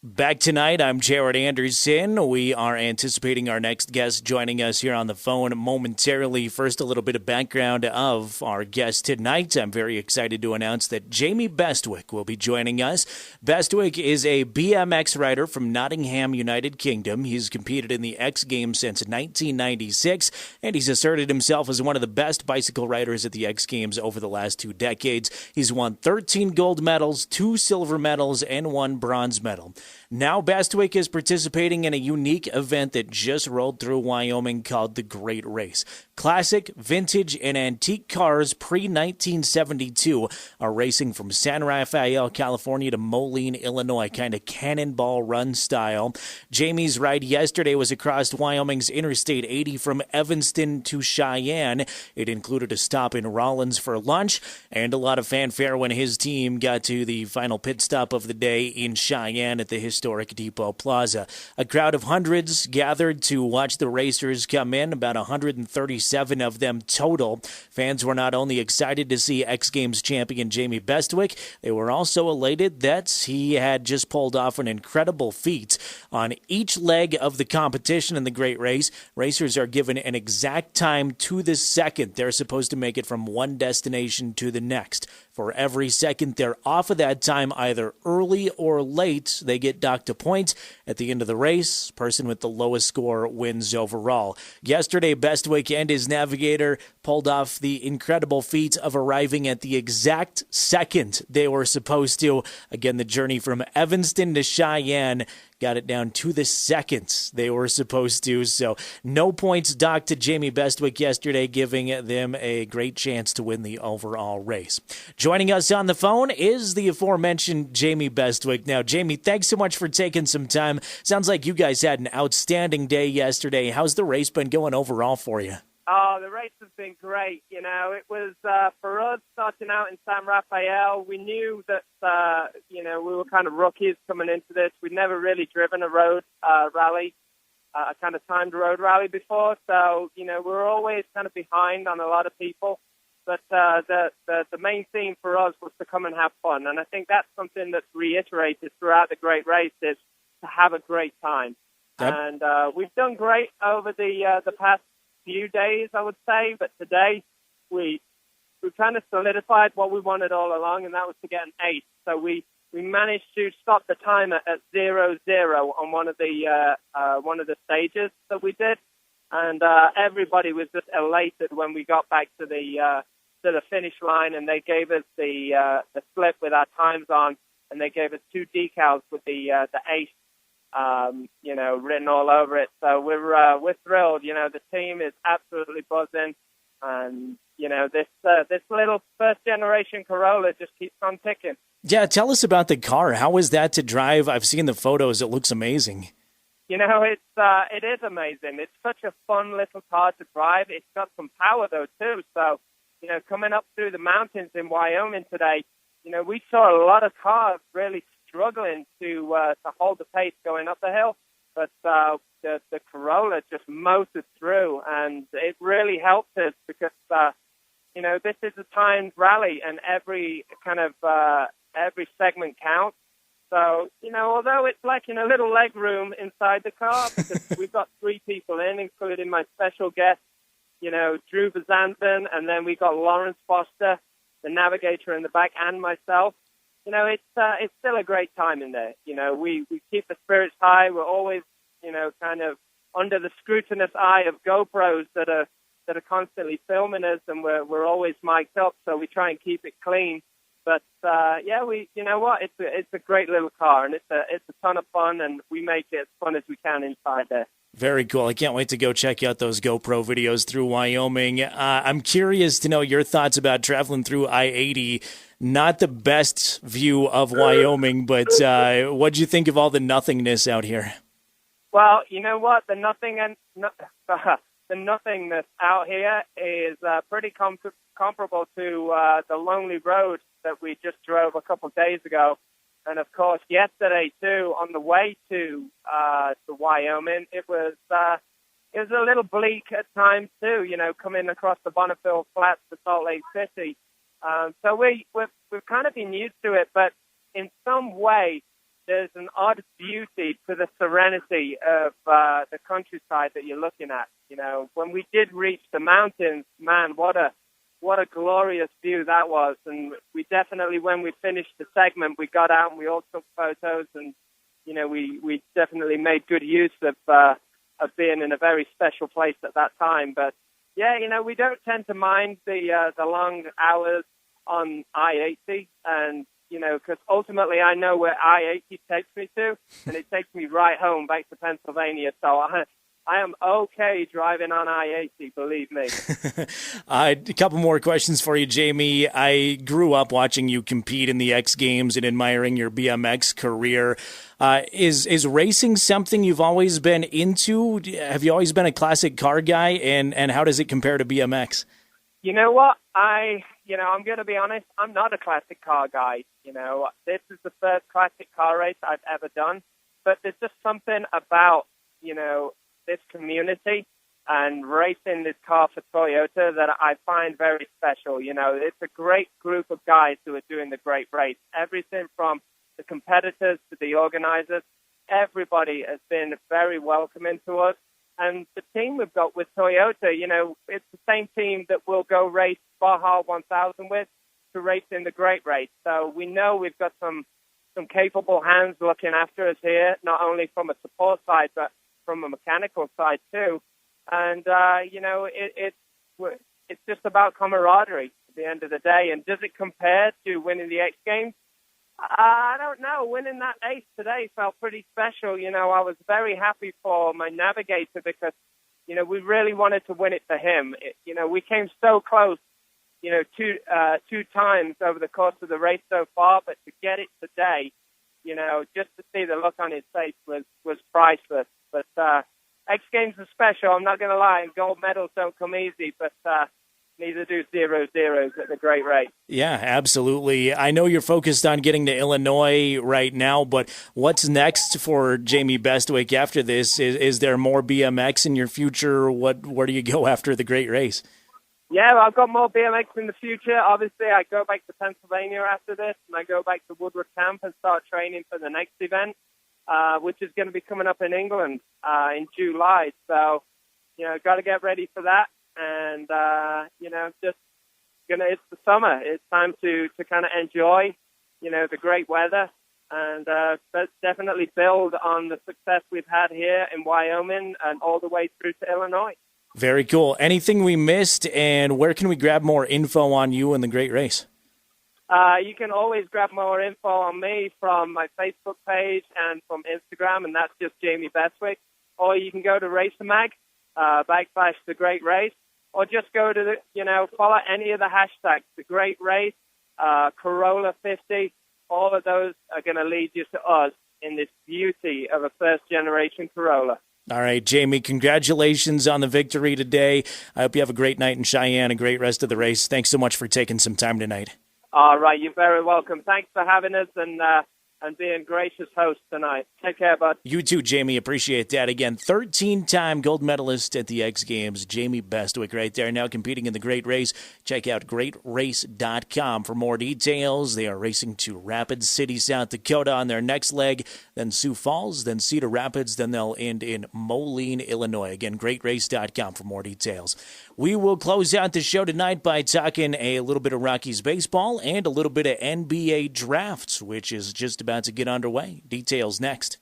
Back tonight, I'm Jerrad Anderson. We are anticipating our next guest joining us here on the phone momentarily. First, a little bit of background of our guest tonight. I'm very excited to announce that Jamie Bestwick will be joining us. Bestwick is a BMX rider from Nottingham, United Kingdom. He's competed in the X Games since 1996, and he's asserted himself as one of the best bicycle riders at the X Games over the last 2 decades. He's won 13 gold medals, 2 silver medals, and 1 bronze medal. Now Bestwick is participating in a unique event that just rolled through Wyoming called the Great Race. Classic, vintage, and antique cars pre-1972 are racing from San Rafael, California to Moline, Illinois, kind of cannonball run style. Jamie's ride yesterday was across Wyoming's Interstate 80 from Evanston to Cheyenne. It included a stop in Rollins for lunch and a lot of fanfare when his team got to the final pit stop of the day in Cheyenne at the historic Depot Plaza. A crowd of hundreds gathered to watch the racers come in, about 137 of them total. Fans were not only excited to see X Games champion Jamie Bestwick, they were also elated that he had just pulled off an incredible feat. On each leg of the competition in the Great Race, racers are given an exact time to the second. They're supposed to make it from one destination to the next. For every second they're off of that time, either early or late, they get docked a point. At the end of the race, person with the lowest score wins overall. Yesterday, Bestwick and his navigator pulled off the incredible feat of arriving at the exact second they were supposed to. Again, the journey from Evanston to Cheyenne got it down to the seconds they were supposed to. So no points docked to Jamie Bestwick yesterday, giving them a great chance to win the overall race. Joining us on the phone is the aforementioned Jamie Bestwick. Now, Jamie, thanks so much for taking some time. Sounds like you guys had an outstanding day yesterday. How's the race been going overall for you? Oh, the race has been great. You know, it was, for us, starting out in San Rafael, we knew that, we were kind of rookies coming into this. We'd never really driven a road rally, a kind of timed road rally before. So, we were always kind of behind on a lot of people. But the main theme for us was to come and have fun. And I think that's something that's reiterated throughout the Great Race is to have a great time. Yep. And we've done great over the past few days, I would say, but today we kind of solidified what we wanted all along, and that was to get an ace. So we managed to stop the timer at 0-0 on one of the stages that we did, and everybody was just elated when we got back to the finish line, and they gave us the slip with our times on, and they gave us 2 decals with the ace written all over it. So we're thrilled. The team is absolutely buzzing, and this little first generation Corolla just keeps on ticking. Yeah, tell us about the car. How was that to drive? I've seen the photos. It looks amazing. It is amazing. It's such a fun little car to drive. It's got some power though too. So coming up through the mountains in Wyoming today, we saw a lot of cars really struggling to hold the pace going up the hill, but the Corolla just motored through, and it really helped us because this is a timed rally, and every segment counts. So although it's lacking a little leg room inside the car, because we've got 3 people in, including my special guest, Drew Bazanton, and then we got Lawrence Foster, the navigator in the back, and myself. It's still a great time in there. We keep the spirits high. We're always, kind of under the scrutinous eye of GoPros that are constantly filming us, and we're always mic'd up, so we try and keep it clean. But it's a great little car, and it's a ton of fun, and we make it as fun as we can inside there. Very cool. I can't wait to go check out those GoPro videos through Wyoming. I'm curious to know your thoughts about traveling through I-80. Not the best view of Wyoming, but what'd you think of all the nothingness out here? Well, you know what? The nothingness out here is pretty comparable to the lonely road that we just drove a couple of days ago. And of course, yesterday too, on the way to Wyoming, it was a little bleak at times too. Coming across the Bonneville Flats to Salt Lake City. So we've kind of been used to it, but in some way, there's an odd beauty to the serenity of the countryside that you're looking at. You know, when we did reach the mountains, man, what a glorious view that was. And we definitely, when we finished the segment, we got out and we all took photos, and you know, we definitely made good use of being in a very special place at that time. But yeah, you know, we don't tend to mind the long hours on I-80, and you know, because ultimately I know where I-80 takes me to, and it takes me right home back to Pennsylvania. So I am okay driving on I-80, believe me. A couple more questions for you, Jamie. I grew up watching you compete in the X Games and admiring your BMX career. Is racing something you've always been into? Have you always been a classic car guy, and how does it compare to BMX? You know what? I'm going to be honest, I'm not a classic car guy. You know, this is the first classic car race I've ever done, but there's just something about, you know, this community and racing this car for Toyota that I find very special. You know, it's a great group of guys who are doing the great race. Everything from the competitors to the organizers, everybody has been very welcoming to us. And the team we've got with Toyota, you know, it's the same team that we'll go race Baja 1000 with to race in the Great Race. So we know we've got some capable hands looking after us here, not only from a support side, but from a mechanical side too. And, you know, it's just about camaraderie at the end of the day. And does it compare to winning the X Games? I don't know. Winning that ace today felt pretty special. You know, I was very happy for my navigator because, you know, we really wanted to win it for him. You know, we came so close, you know, two times over the course of the race so far, but to get it today, you know, just to see the look on his face was priceless. But X Games are special, I'm not going to lie, and gold medals don't come easy, but neither do 0-0s at the Great Race. Yeah, absolutely. I know you're focused on getting to Illinois right now, but what's next for Jamie Bestwick after this? Is there more BMX in your future? Where do you go after the Great Race? Yeah, well, I've got more BMX in the future. Obviously, I go back to Pennsylvania after this, and I go back to Woodward Camp and start training for the next event, which is going to be coming up in England in July. So, you know, got to get ready for that. And, you know, it's the summer. It's time to kind of enjoy, you know, the great weather and definitely build on the success we've had here in Wyoming and all the way through to Illinois. Very cool. Anything we missed, and where can we grab more info on you and the Great Race? You can always grab more info on me from my Facebook page and from Instagram, and that's just Jamie Bestwick. Or you can go to RacerMag, / The Great Race, or just go to follow any of the hashtags, The Great Race, Corolla 50. All of those are going to lead you to us in this beauty of a first-generation Corolla. All right, Jamie, congratulations on the victory today. I hope you have a great night in Cheyenne, a great rest of the race. Thanks so much for taking some time tonight. All right, you're very welcome. Thanks for having us and being gracious host tonight. Take care, bud. You too, Jamie. Appreciate that. Again, 13-time gold medalist at the X Games, Jamie Bestwick right there, now competing in the Great Race. Check out greatrace.com for more details. They are racing to Rapid City, South Dakota on their next leg, then Sioux Falls, then Cedar Rapids, then they'll end in Moline, Illinois. Again, greatrace.com for more details. We will close out the show tonight by talking a little bit of Rockies baseball and a little bit of NBA drafts, which is just about to get underway. Details next.